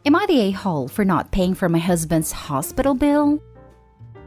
Am I the a-hole for not paying for my husband's hospital bill?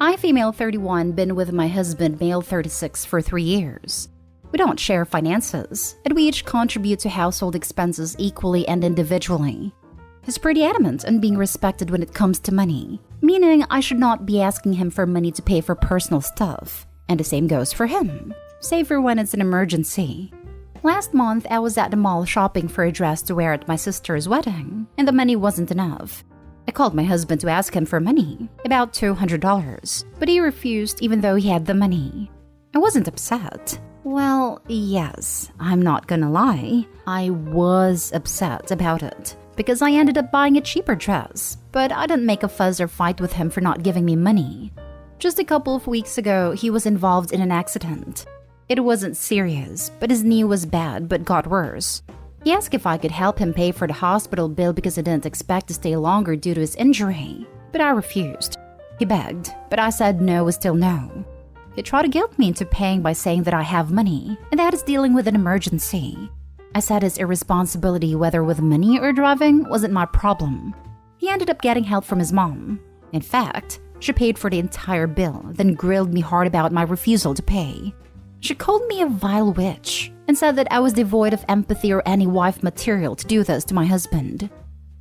I, female 31, been with my husband, male 36, for 3 years. We don't share finances, and we each contribute to household expenses equally and individually. He's pretty adamant on being respected when it comes to money, meaning I should not be asking him for money to pay for personal stuff, and the same goes for him, save for when it's an emergency. Last month, I was at the mall shopping for a dress to wear at my sister's wedding, and the money wasn't enough. I called my husband to ask him for money, about $200, but he refused even though he had the money. I wasn't upset. Well, yes, I'm not gonna lie, I was upset about it, because I ended up buying a cheaper dress, but I didn't make a fuss or fight with him for not giving me money. Just a couple of weeks ago, he was involved in an accident. It wasn't serious, but his knee was bad but got worse. He asked if I could help him pay for the hospital bill because I didn't expect to stay longer due to his injury, but I refused. He begged, but I said no was still no. He tried to guilt me into paying by saying that I have money, and that is dealing with an emergency. I said his irresponsibility, whether with money or driving, wasn't my problem. He ended up getting help from his mom. In fact, she paid for the entire bill, then grilled me hard about my refusal to pay. She called me a vile witch and said that I was devoid of empathy or any wife material to do this to my husband.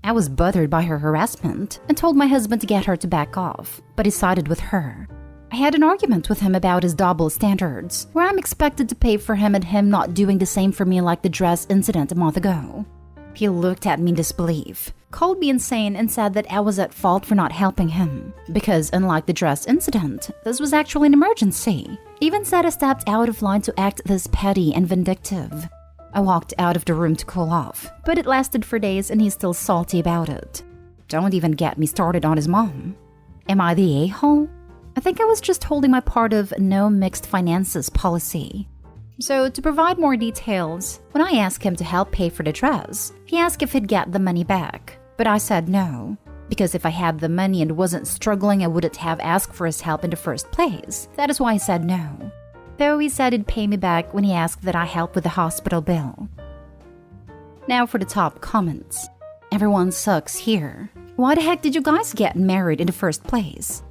I was bothered by her harassment and told my husband to get her to back off, but he sided with her. I had an argument with him about his double standards, where I'm expected to pay for him and him not doing the same for me like the dress incident a month ago. He looked at me in disbelief, called me insane, and said that I was at fault for not helping him, because unlike the dress incident, this was actually an emergency. Even said I stepped out of line to act this petty and vindictive. I walked out of the room to cool off, but it lasted for days and he's still salty about it. Don't even get me started on his mom. Am I the a-hole? I think I was just holding my part of no mixed finances policy. So to provide more details, when I asked him to help pay for the dress, he asked if he'd get the money back, but I said no. Because if I had the money and wasn't struggling, I wouldn't have asked for his help in the first place. That is why I said no. Though he said he'd pay me back when he asked that I help with the hospital bill. Now for the top comments. Everyone sucks here. Why the heck did you guys get married in the first place?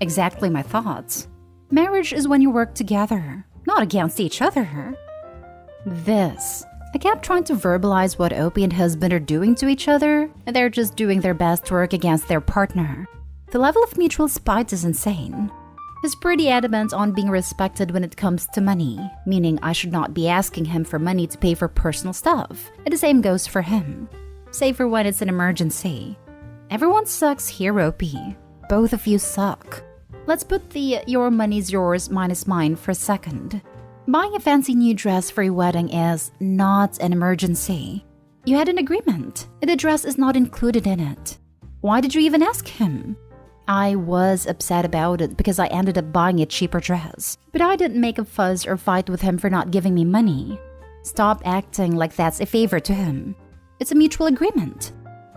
Exactly my thoughts. Marriage is when you work together, not against each other. I kept trying to verbalize what Opie and husband are doing to each other, and they're just doing their best to work against their partner. The level of mutual spite is insane. He's pretty adamant on being respected when it comes to money, meaning I should not be asking him for money to pay for personal stuff, and the same goes for him. Save for when it's an emergency. Everyone sucks here, Opie. Both of you suck. Let's put the your money's yours minus mine for a second. Buying a fancy new dress for a wedding is not an emergency. You had an agreement, and the dress is not included in it. Why did you even ask him? I was upset about it because I ended up buying a cheaper dress, but I didn't make a fuss or fight with him for not giving me money. Stop acting like that's a favor to him. It's a mutual agreement.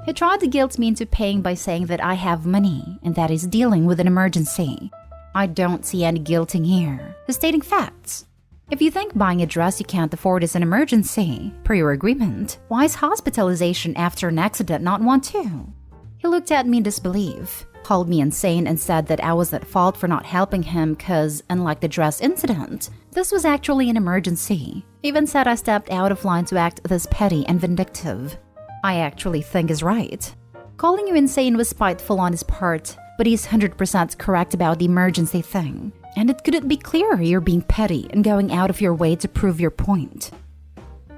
He tried to guilt me into paying by saying that I have money and that he's dealing with an emergency. I don't see any guilting here. He's stating facts. If you think buying a dress you can't afford is an emergency, per your agreement, why is hospitalization after an accident not one too? He looked at me in disbelief, called me insane, and said that I was at fault for not helping him because, unlike the dress incident, this was actually an emergency. Even said I stepped out of line to act this petty and vindictive. I actually think is right. Calling you insane was spiteful on his part, but he's 100% correct about the emergency thing. And it couldn't be clearer you're being petty and going out of your way to prove your point.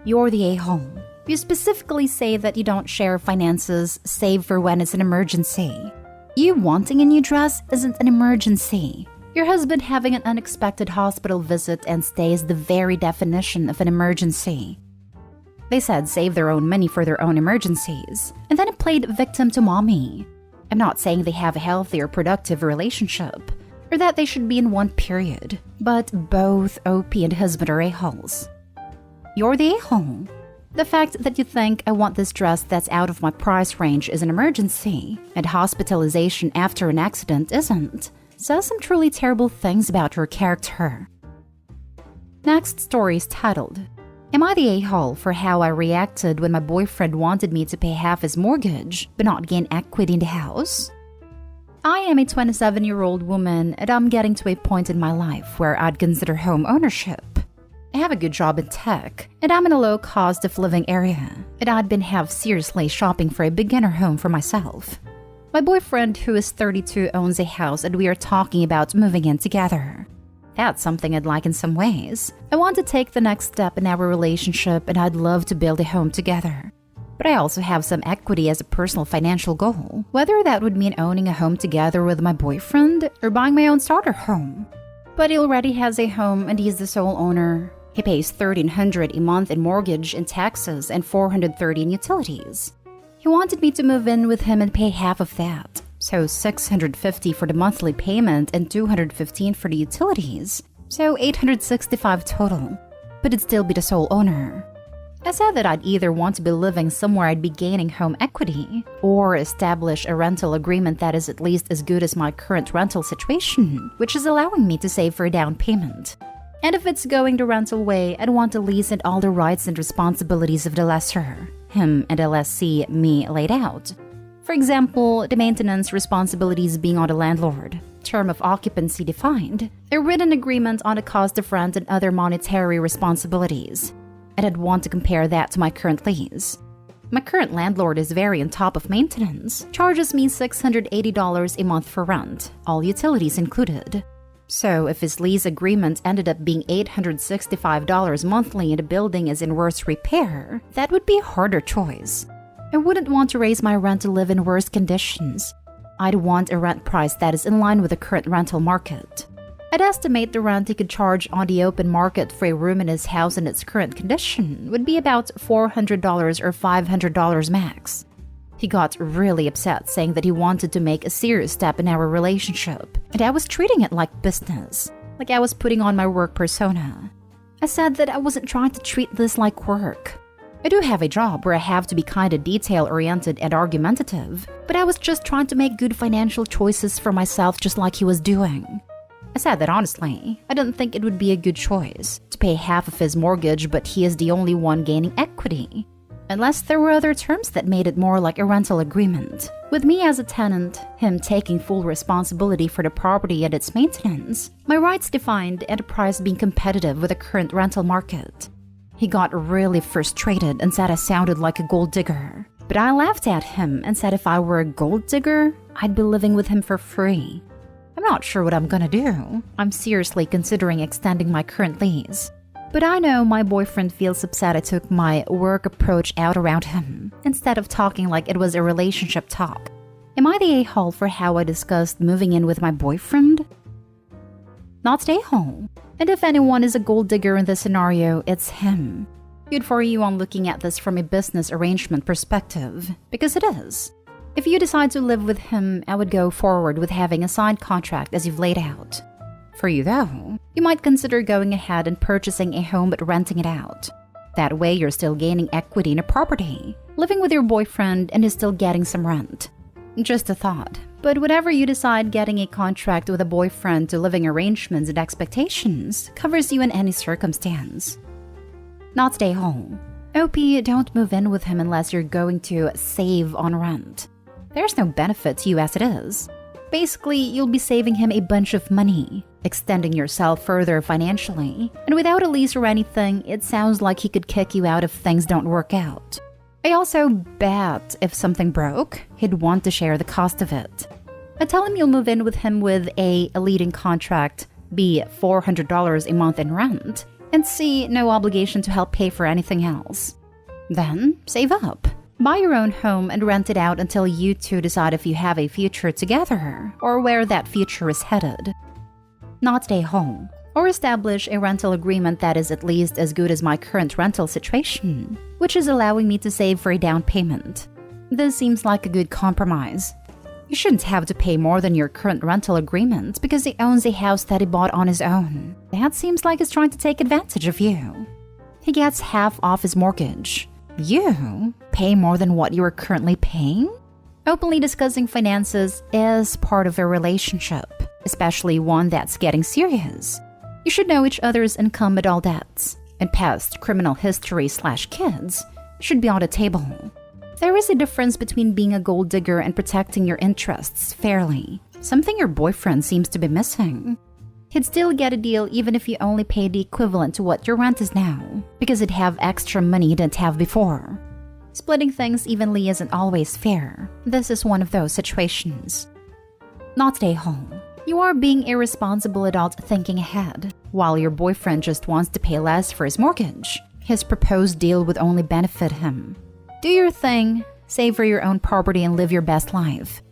You're the a-hole. You specifically say that you don't share finances save for when it's an emergency. You wanting a new dress isn't an emergency. Your husband having an unexpected hospital visit and stay is the very definition of an emergency. They said save their own money for their own emergencies, and then it played victim to mommy. I'm not saying they have a healthy or productive relationship, or that they should be in one period, but both Opie and husband are a-holes. You're the a-hole. The fact that you think I want this dress that's out of my price range is an emergency, and hospitalization after an accident isn't, says some truly terrible things about your character. Next story is titled, Am I the a-hole for how I reacted when my boyfriend wanted me to pay half his mortgage but not gain equity in the house? I am a 27-year-old woman and I'm getting to a point in my life where I'd consider home ownership. I have a good job in tech and I'm in a low cost of living area, and I'd been seriously shopping for a beginner home for myself. My boyfriend, who is 32, owns a house and we are talking about moving in together. That's something I'd like in some ways. I want to take the next step in our relationship and I'd love to build a home together. But I also have some equity as a personal financial goal, whether that would mean owning a home together with my boyfriend or buying my own starter home. But he already has a home and he's the sole owner. He pays $1,300 a month in mortgage and taxes and $430 in utilities. He wanted me to move in with him and pay half of that, so $650 for the monthly payment and $215 for the utilities, so $865 total, but it'd still be the sole owner. I said that I'd either want to be living somewhere I'd be gaining home equity, or establish a rental agreement that is at least as good as my current rental situation, which is allowing me to save for a down payment. And if it's going the rental way, I'd want a lease and all the rights and responsibilities of the lessor, him and the lessee, me, laid out. For example, the maintenance responsibilities being on the landlord, term of occupancy defined, a written agreement on the cost of rent and other monetary responsibilities. And I'd want to compare that to my current lease. My current landlord is very on top of maintenance, charges me $680 a month for rent, all utilities included. So if his lease agreement ended up being $865 monthly and the building is in worse repair, that would be a harder choice. I wouldn't want to raise my rent to live in worse conditions. I'd want a rent price that is in line with the current rental market. I'd estimate the rent he could charge on the open market for a room in his house in its current condition would be about $400 or $500 max. He got really upset, saying that he wanted to make a serious step in our relationship, and I was treating it like business, like I was putting on my work persona. I said that I wasn't trying to treat this like work. I do have a job where I have to be kinda detail-oriented and argumentative, but I was just trying to make good financial choices for myself just like he was doing. I said that honestly, I didn't think it would be a good choice to pay half of his mortgage, but he is the only one gaining equity. Unless there were other terms that made it more like a rental agreement, with me as a tenant, him taking full responsibility for the property and its maintenance, my rights defined and the price being competitive with the current rental market. He got really frustrated and said I sounded like a gold digger. But I laughed at him and said if I were a gold digger, I'd be living with him for free. I'm not sure what I'm gonna do. I'm seriously considering extending my current lease. But I know my boyfriend feels upset I took my work approach out around him, instead of talking like it was a relationship talk. Am I the a-hole for how I discussed moving in with my boyfriend? Not the a-hole. And if anyone is a gold digger in this scenario, it's him. Good for you on looking at this from a business arrangement perspective, because it is. If you decide to live with him, I would go forward with having a signed contract as you've laid out. For you though, you might consider going ahead and purchasing a home but renting it out. That way you're still gaining equity in a property, living with your boyfriend and is still getting some rent. Just a thought, but whatever you decide, getting a contract with a boyfriend to living arrangements and expectations covers you in any circumstance. Not stay home. OP, don't move in with him unless you're going to save on rent. There's no benefit to you as it is. Basically, you'll be saving him a bunch of money, extending yourself further financially, and without a lease or anything, it sounds like he could kick you out if things don't work out. I also bet if something broke, he'd want to share the cost of it. I tell him you'll move in with him with a leading contract, B, $400 a month in rent, and C, no obligation to help pay for anything else. Then, save up. Buy your own home and rent it out until you two decide if you have a future together or where that future is headed. Not stay home, or establish a rental agreement that is at least as good as my current rental situation, which is allowing me to save for a down payment. This seems like a good compromise. You shouldn't have to pay more than your current rental agreement because he owns a house that he bought on his own. That seems like he's trying to take advantage of you. He gets half off his mortgage. You pay more than what you are currently paying? Openly discussing finances is part of a relationship, especially one that's getting serious. You should know each other's income and all debts. and past criminal history/kids should be on the table. There is a difference between being a gold digger and protecting your interests fairly, something your boyfriend seems to be missing. He'd still get a deal even if you only pay the equivalent to what your rent is now, because he'd have extra money he didn't have before. Splitting things evenly isn't always fair. This is one of those situations. Not stay home. You are being irresponsible adult thinking ahead, while your boyfriend just wants to pay less for his mortgage. His proposed deal would only benefit him. Do your thing, savor your own property and live your best life.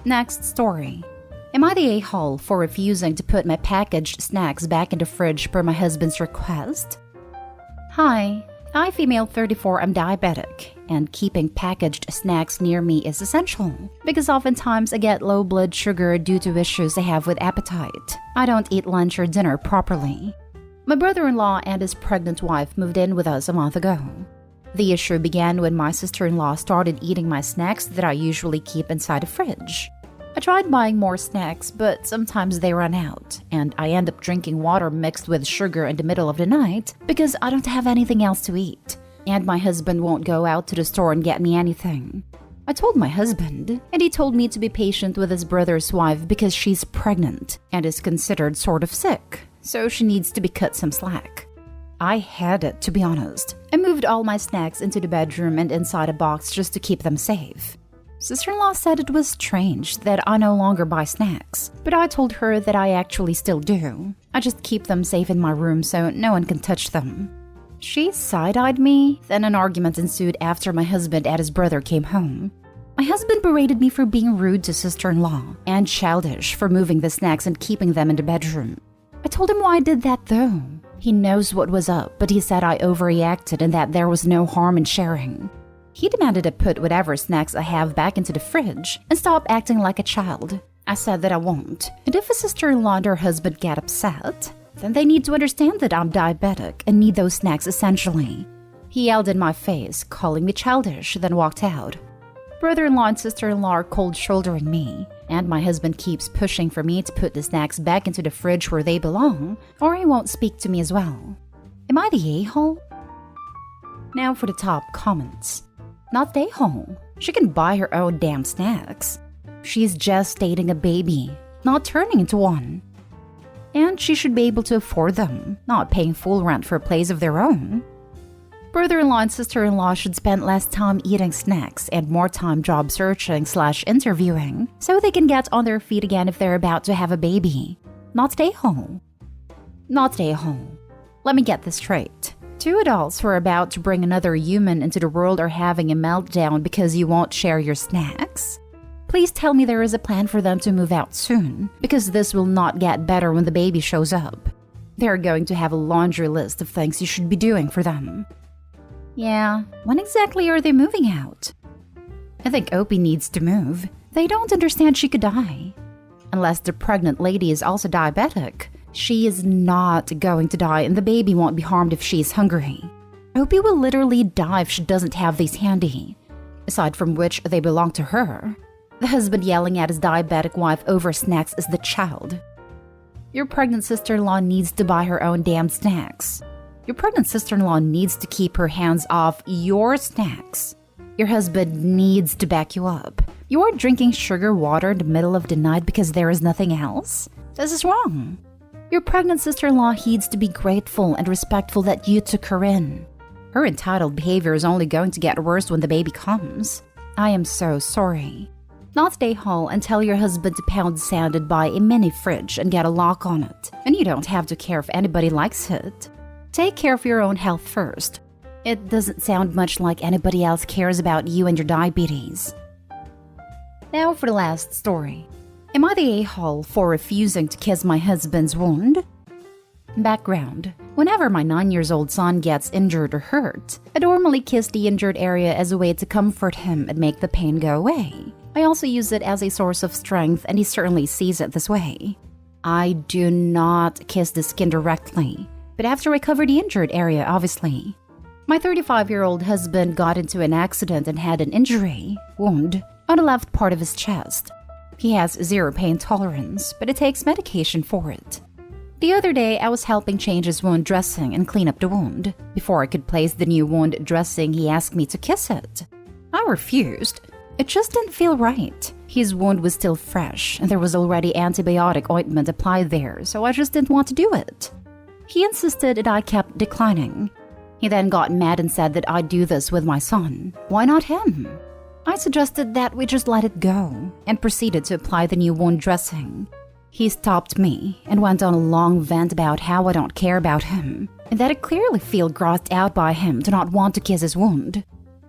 Next story. Am I the a-hole for refusing to put my packaged snacks back in the fridge per my husband's request? Hi, I, female 34, am diabetic, and keeping packaged snacks near me is essential, because oftentimes I get low blood sugar due to issues I have with appetite. I don't eat lunch or dinner properly. My brother-in-law and his pregnant wife moved in with us a month ago. The issue began when my sister-in-law started eating my snacks that I usually keep inside the fridge. I tried buying more snacks, but sometimes they run out, and I end up drinking water mixed with sugar in the middle of the night because I don't have anything else to eat, and my husband won't go out to the store and get me anything. I told my husband, and he told me to be patient with his brother's wife because she's pregnant and is considered sort of sick, so she needs to be cut some slack. I had it, to be honest. I moved all my snacks into the bedroom and inside a box just to keep them safe. Sister-in-law said it was strange that I no longer buy snacks, but I told her that I actually still do. I just keep them safe in my room so no one can touch them. She side-eyed me, then an argument ensued after my husband and his brother came home. My husband berated me for being rude to sister-in-law and childish for moving the snacks and keeping them in the bedroom. I told him why I did that though. He knows what was up, but he said I overreacted and that there was no harm in sharing. He demanded I put whatever snacks I have back into the fridge and stop acting like a child. I said that I won't, and if a sister-in-law and her husband get upset, then they need to understand that I'm diabetic and need those snacks essentially. He yelled in my face, calling me childish, then walked out. Brother-in-law and sister-in-law are cold-shouldering me, and my husband keeps pushing for me to put the snacks back into the fridge where they belong, or he won't speak to me as well. Am I the a-hole? Now for the top comments. Not the a-hole. She can buy her own damn snacks. She's gestating a baby, not turning into one. And she should be able to afford them, not paying full rent for a place of their own. Brother-in-law and sister-in-law should spend less time eating snacks and more time job searching/interviewing so they can get on their feet again if they're about to have a baby. Not stay home. Not stay home. Let me get this straight. Two adults who are about to bring another human into the world are having a meltdown because you won't share your snacks? Please tell me there is a plan for them to move out soon, because this will not get better when the baby shows up. They're going to have a laundry list of things you should be doing for them. Yeah, when exactly are they moving out? I think Opie needs to move. They don't understand she could die. Unless the pregnant lady is also diabetic, she is not going to die and the baby won't be harmed if she's hungry. Opie will literally die if she doesn't have these handy. Aside from which, they belong to her. The husband yelling at his diabetic wife over snacks is the child. Your pregnant sister-in-law needs to buy her own damn snacks. Your pregnant sister-in-law needs to keep her hands off your snacks. Your husband needs to back you up. You're drinking sugar water in the middle of the night because there is nothing else? This is wrong. Your pregnant sister-in-law needs to be grateful and respectful that you took her in. Her entitled behavior is only going to get worse when the baby comes. I am so sorry. Not stay home and tell your husband to pound sand and buy a mini fridge and get a lock on it. And you don't have to care if anybody likes it. Take care of your own health first. It doesn't sound much like anybody else cares about you and your diabetes. Now for the last story. Am I the a-hole for refusing to kiss my husband's wound? Background. Whenever my 9-year-old son gets injured or hurt, I normally kiss the injured area as a way to comfort him and make the pain go away. I also use it as a source of strength, and he certainly sees it this way. I do not kiss the skin directly, but after I cover the injured area, obviously. My 35-year-old husband got into an accident and had an wound, on the left part of his chest. He has zero pain tolerance, but it takes medication for it. The other day, I was helping change his wound dressing and clean up the wound. Before I could place the new wound dressing, he asked me to kiss it. I refused. It just didn't feel right. His wound was still fresh, and there was already antibiotic ointment applied there, so I just didn't want to do it. He insisted and I kept declining. He then got mad and said that I'd do this with my son. Why not him? I suggested that we just let it go and proceeded to apply the new wound dressing. He stopped me and went on a long vent about how I don't care about him and that I clearly feel grossed out by him to not want to kiss his wound.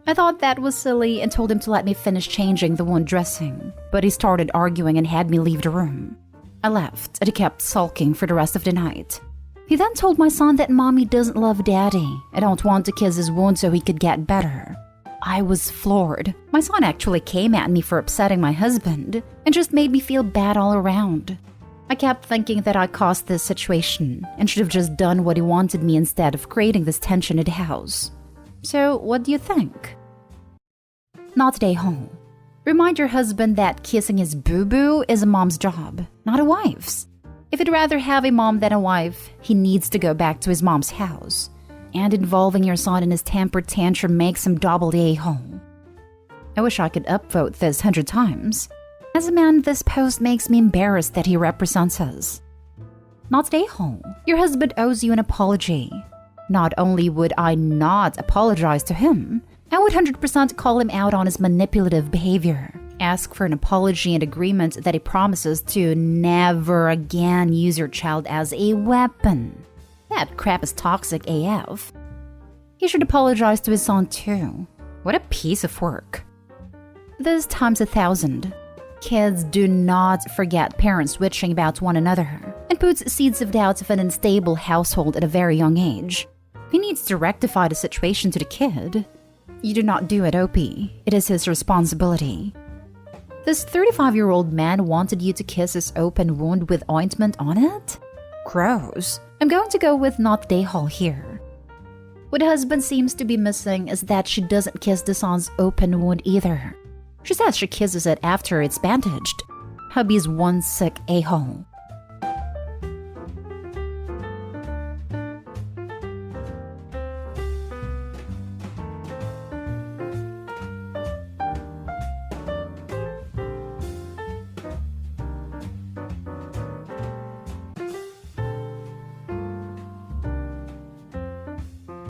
I thought that was silly and told him to let me finish changing the wound dressing, but he started arguing and had me leave the room. I left and he kept sulking for the rest of the night. He then told my son that mommy doesn't love daddy and don't want to kiss his wound so he could get better. I was floored. My son actually came at me for upsetting my husband and just made me feel bad all around. I kept thinking that I caused this situation and should have just done what he wanted me instead of creating this tension at the house. So, what do you think? Not today, home. Remind your husband that kissing his boo-boo is a mom's job, not a wife's. If he'd rather have a mom than a wife, he needs to go back to his mom's house. And involving your son in his temper tantrum makes him double the a-hole. I wish I could upvote this 100 times. As a man, this post makes me embarrassed that he represents us. Not today, home. Your husband owes you an apology. Not only would I not apologize to him, I would 100% call him out on his manipulative behavior. Ask for an apology and agreement that he promises to never again use your child as a weapon. That crap is toxic AF. He should apologize to his son too. What a piece of work. This times 1,000. Kids do not forget parents switching about one another and puts seeds of doubt of an unstable household at a very young age. He needs to rectify the situation to the kid. You do not do it, OP. It is his responsibility. This 35-year-old man wanted you to kiss his open wound with ointment on it? Gross. I'm going to go with not day hall here. What husband seems to be missing is that she doesn't kiss the son's open wound either. She says she kisses it after it's bandaged. Hubby's one sick a-hole.